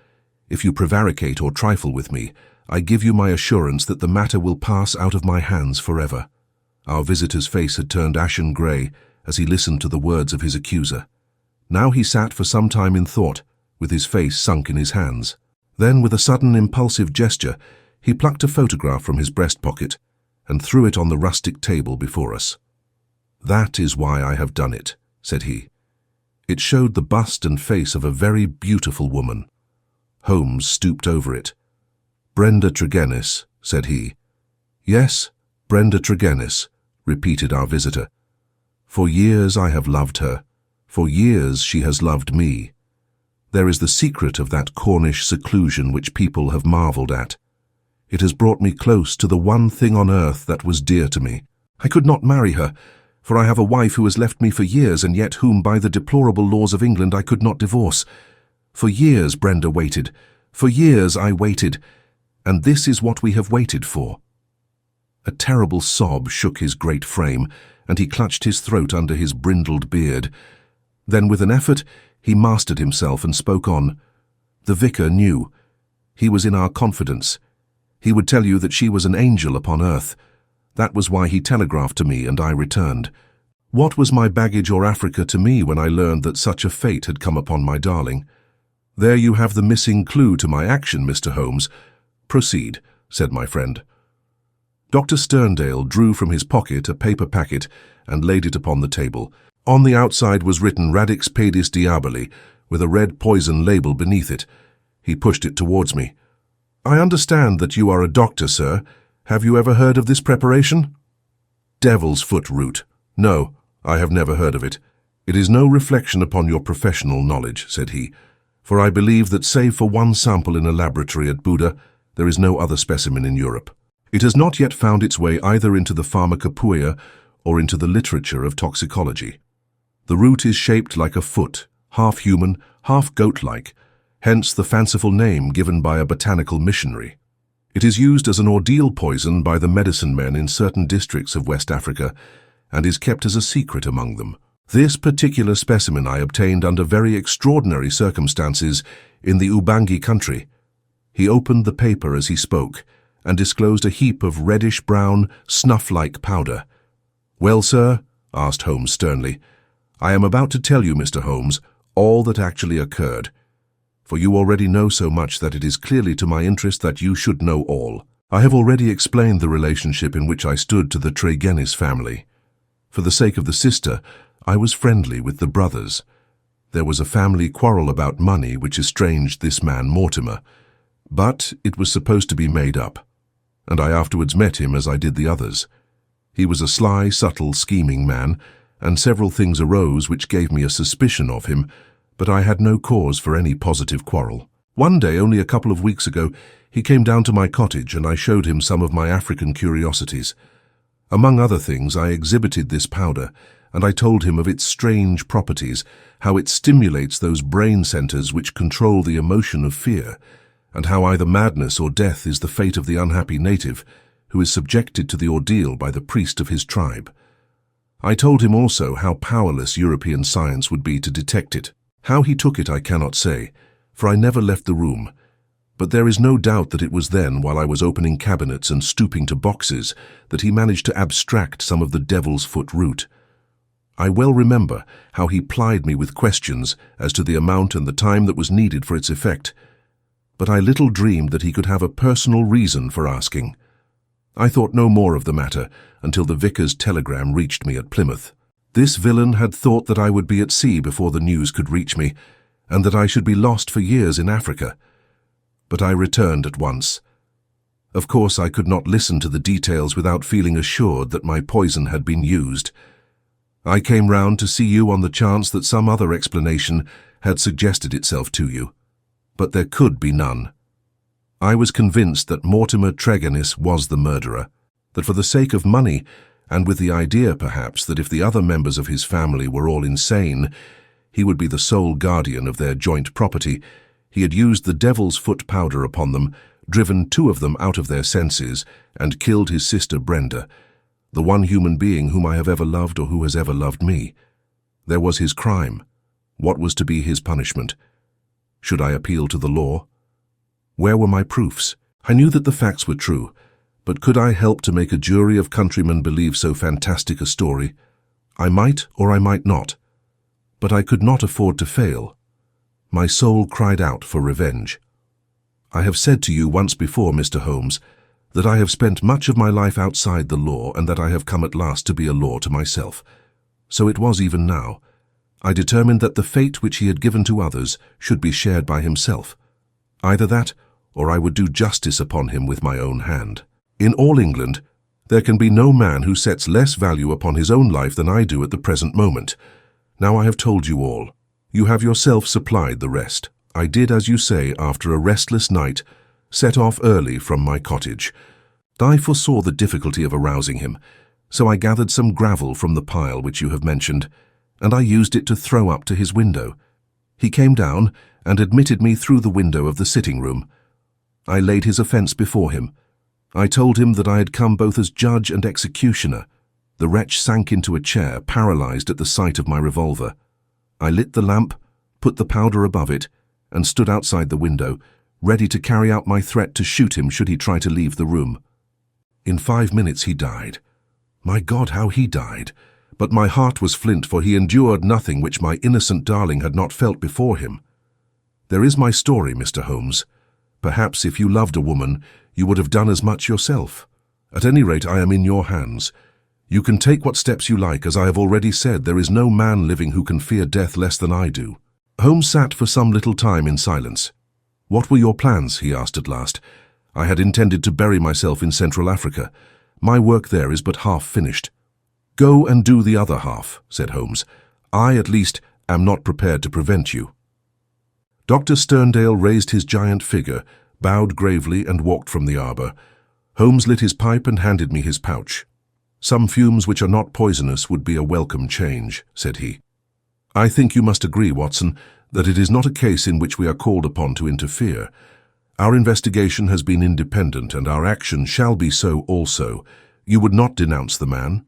If you prevaricate or trifle with me, I give you my assurance that the matter will pass out of my hands forever." Our visitor's face had turned ashen grey as he listened to the words of his accuser. Now he sat for some time in thought, with his face sunk in his hands. Then, with a sudden impulsive gesture, he plucked a photograph from his breast pocket and threw it on the rustic table before us. "That is why I have done it," said he. It showed the bust and face of a very beautiful woman. Holmes stooped over it. "Brenda Tregennis," said he. "Yes, Brenda Tregennis," repeated our visitor. "For years I have loved her. For years she has loved me. There is the secret of that Cornish seclusion which people have marvelled at. It has brought me close to the one thing on earth that was dear to me. I could not marry her, for I have a wife who has left me for years, and yet whom by the deplorable laws of England I could not divorce. For years Brenda waited. For years I waited. And this is what we have waited for." A terrible sob shook his great frame, and he clutched his throat under his brindled beard. Then, with an effort, he mastered himself and spoke on. "The vicar knew. He was in our confidence. He would tell you that she was an angel upon earth. That was why he telegraphed to me and I returned. What was my baggage or Africa to me when I learned that such a fate had come upon my darling? There you have the missing clue to my action, Mr. Holmes. Proceed," said my friend. Dr. Sterndale drew from his pocket a paper packet and laid it upon the table. On the outside was written Radix Pedis Diaboli, with a red poison label beneath it. He pushed it towards me. "I understand that you are a doctor, sir. Have you ever heard of this preparation?" "Devil's foot root. No, I have never heard of it. It is no reflection upon your professional knowledge," said he, "for I believe that save for one sample in a laboratory at Buda, there is no other specimen in Europe. It has not yet found its way either into the pharmacopoeia or into the literature of toxicology. The root is shaped like a foot, half human, half goat-like, hence the fanciful name given by a botanical missionary. It is used as an ordeal poison by the medicine men in certain districts of West Africa and is kept as a secret among them. This particular specimen I obtained under very extraordinary circumstances in the Ubangi country." He opened the paper as he spoke and disclosed a heap of reddish-brown, snuff-like powder. "Well, sir?" asked Holmes sternly. "I am about to tell you, Mr. Holmes, all that actually occurred. For you already know so much that it is clearly to my interest that you should know all. I have already explained the relationship in which I stood to the Tregennis family. For the sake of the sister, I was friendly with the brothers. There was a family quarrel about money which estranged this man Mortimer, but it was supposed to be made up, and I afterwards met him as I did the others. He was a sly, subtle, scheming man, and several things arose which gave me a suspicion of him, but I had no cause for any positive quarrel. One day, only a couple of weeks ago, he came down to my cottage and I showed him some of my African curiosities. Among other things, I exhibited this powder, and I told him of its strange properties, how it stimulates those brain centers which control the emotion of fear, and how either madness or death is the fate of the unhappy native, who is subjected to the ordeal by the priest of his tribe. I told him also how powerless European science would be to detect it. How he took it I cannot say, for I never left the room, but there is no doubt that it was then, while I was opening cabinets and stooping to boxes, that he managed to abstract some of the devil's foot root. I well remember how he plied me with questions as to the amount and the time that was needed for its effect, but I little dreamed that he could have a personal reason for asking. I thought no more of the matter until the vicar's telegram reached me at Plymouth. This villain had thought that I would be at sea before the news could reach me, and that I should be lost for years in Africa. But I returned at once. Of course, I could not listen to the details without feeling assured that my poison had been used. I came round to see you on the chance that some other explanation had suggested itself to you, but there could be none. I was convinced that Mortimer Tregennis was the murderer, that for the sake of money, and with the idea, perhaps, that if the other members of his family were all insane, he would be the sole guardian of their joint property, he had used the devil's foot powder upon them, driven 2 of them out of their senses, and killed his sister Brenda, the one human being whom I have ever loved or who has ever loved me. There was his crime. What was to be his punishment? Should I appeal to the law? Where were my proofs? I knew that the facts were true, but could I help to make a jury of countrymen believe so fantastic a story? I might or I might not, but I could not afford to fail. My soul cried out for revenge. I have said to you once before, Mr. Holmes, that I have spent much of my life outside the law and that I have come at last to be a law to myself. So it was even now. I determined that the fate which he had given to others should be shared by himself. Either that, or I would do justice upon him with my own hand. In all England, there can be no man who sets less value upon his own life than I do at the present moment. Now I have told you all. You have yourself supplied the rest. I did, as you say, after a restless night, set off early from my cottage. I foresaw the difficulty of arousing him, so I gathered some gravel from the pile which you have mentioned, and I used it to throw up to his window. He came down and admitted me through the window of the sitting-room. I laid his offence before him. I told him that I had come both as judge and executioner. The wretch sank into a chair, paralyzed at the sight of my revolver. I lit the lamp, put the powder above it, and stood outside the window, ready to carry out my threat to shoot him should he try to leave the room. In 5 minutes he died. My God, how he died! But my heart was flint, for he endured nothing which my innocent darling had not felt before him. There is my story, Mr. Holmes. Perhaps if you loved a woman, you would have done as much yourself. At any rate, I am in your hands. You can take what steps you like. As I have already said, there is no man living who can fear death less than I do. Holmes sat for some little time in silence. What were your plans? He asked at last. I had intended to bury myself in Central Africa. My work there is but half finished. Go and do the other half, said Holmes. I, at least, am not prepared to prevent you. Dr. Sterndale raised his giant figure, bowed gravely, and walked from the arbour. Holmes lit his pipe and handed me his pouch. Some fumes which are not poisonous would be a welcome change, said he. I think you must agree, Watson, that it is not a case in which we are called upon to interfere. Our investigation has been independent, and our action shall be so also. You would not denounce the man?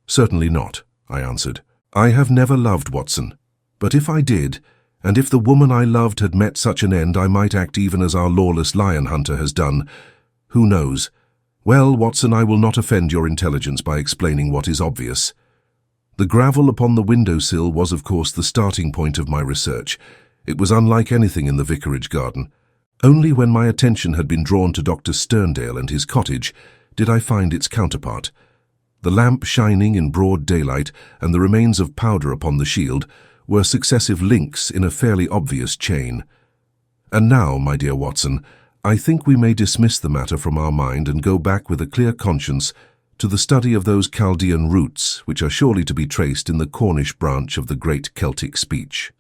Certainly not, I answered. I have never loved, Watson, but if I did, and if the woman I loved had met such an end, I might act even as our lawless lion hunter has done. Who knows? Well, Watson, I will not offend your intelligence by explaining what is obvious. The gravel upon the window-sill was, of course, the starting point of my research. It was unlike anything in the vicarage garden. Only when my attention had been drawn to Dr. Sterndale and his cottage did I find its counterpart. The lamp shining in broad daylight and the remains of powder upon the shield were successive links in a fairly obvious chain. And now, my dear Watson, I think we may dismiss the matter from our mind and go back with a clear conscience to the study of those Chaldean roots which are surely to be traced in the Cornish branch of the great Celtic speech.